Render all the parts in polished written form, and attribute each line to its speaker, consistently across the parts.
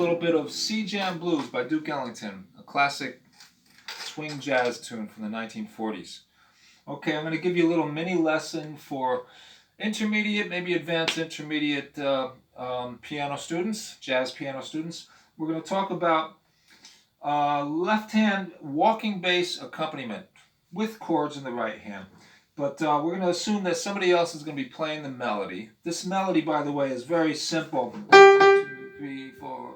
Speaker 1: little bit of Sea Jam Blues by Duke Ellington, a classic swing jazz tune from the 1940s. Okay, I'm going to give you a little mini lesson for intermediate, maybe advanced intermediate piano students, jazz piano students. We're going to talk about left-hand walking bass accompaniment with chords in the right hand. But we're going to assume that somebody else is going to be playing the melody. This melody, by the way, is very simple. 1, 2, 3, 4.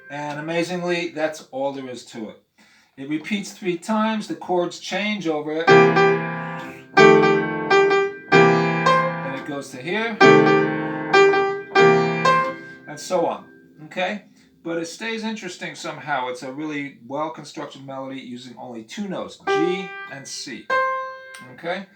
Speaker 1: And amazingly, that's all there is to it. It repeats 3 times. The chords change over it. Then it goes to here. And so on. Okay? But it stays interesting somehow. It's a really well-constructed melody using only 2 notes, G and C. Okay?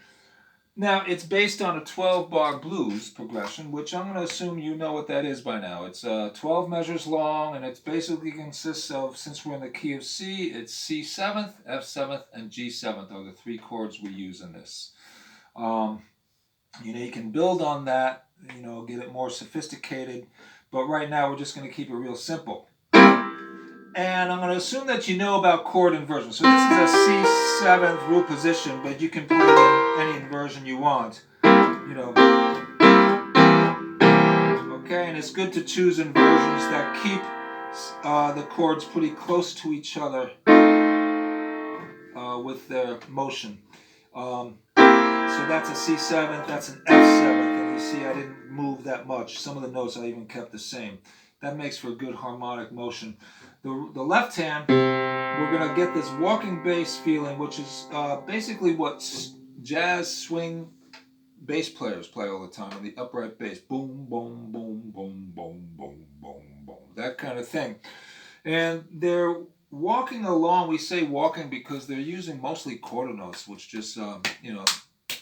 Speaker 1: Now, it's based on a 12-bar blues progression, which I'm going to assume you know what that is by now. It's 12 measures long, and it basically consists of, since we're in the key of C, it's C 7th, F 7th, and G 7th are the 3 chords we use in this. You can build on that, get it more sophisticated. But right now, we're just going to keep it real simple. And I'm going to assume that you know about chord inversion. So this is a C7th root position, but you can play it in any inversion you want. Okay, and it's good to choose inversions that keep the chords pretty close to each other with their motion. So that's a C7th, that's an F7th. You see I didn't move that much. Some of the notes I even kept the same. That makes for a good harmonic motion. The left hand, we're going to get this walking bass feeling, which is basically what jazz swing bass players play all the time, on the upright bass. Boom, boom, boom, boom, boom, boom, boom, boom. That kind of thing. And they're walking along. We say walking because they're using mostly quarter notes, which just,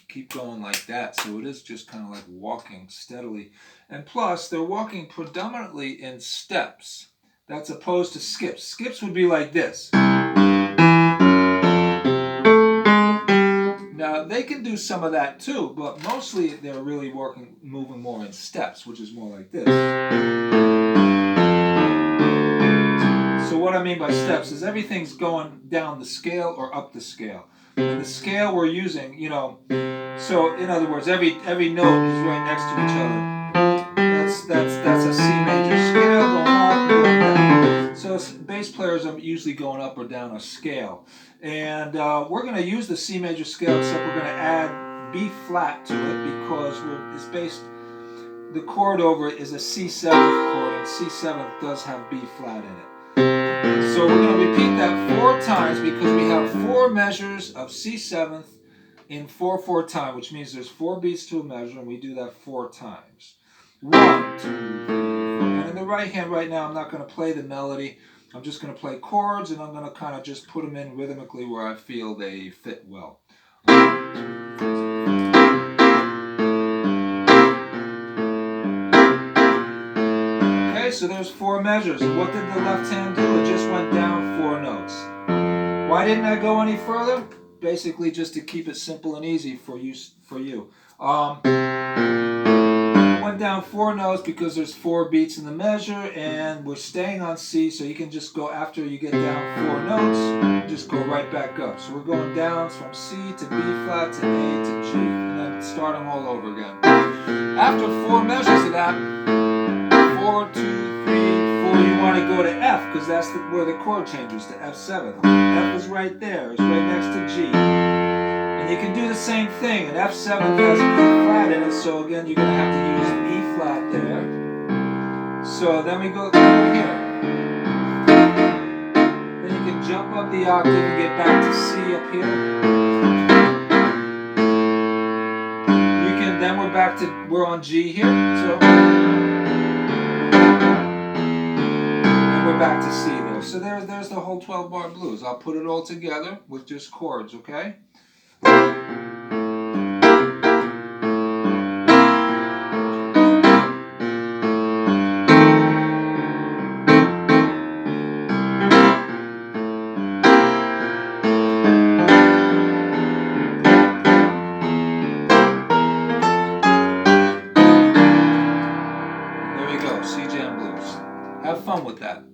Speaker 1: keep going like that. So it is just kind of like walking steadily. And plus, they're walking predominantly in steps. That's opposed to skips. Skips would be like this. Now, they can do some of that too, but mostly they're really moving more in steps, which is more like this. So what I mean by steps is everything's going down the scale or up the scale. And the scale we're using, so in other words, every note is right next to each other. That's a C major scale going up, going down. So bass players are usually going up or down a scale. And we're going to use the C major scale, except we're going to add B flat to it because the chord over it is a C7th chord, and C7th does have B flat in it. So we're going to repeat that 4 times because we have 4 measures of C7th in 4/4 time, which means there's 4 beats to a measure, and we do that 4 times. 1, 2, 3, 4. And in the right hand right now, I'm not going to play the melody. I'm just going to play chords, and I'm going to kind of just put them in rhythmically where I feel they fit well. 1, 2, 3. Okay, so there's 4 measures. And what did the left hand do? It just went down 4 notes. Why didn't I go any further? Basically just to keep it simple and easy for you. Went down 4 notes because there's 4 beats in the measure, and we're staying on C, so you can just go after you get down 4 notes, just go right back up. So we're going down from C to B flat to A to G, and then start them all over again. After 4 measures of that, 4, 2, 3, 4, you want to go to F, because that's where the chord changes to F7. F is right there, it's right next to G. And you can do the same thing, and F7 has an E flat in it, so again you're going to have to use an E flat there. So then we go here. Then you can jump up the octave and get back to C up here. Then we're on G here, so and we're back to C there. So there's the whole 12-bar blues. I'll put it all together with just chords, okay? Have fun with that.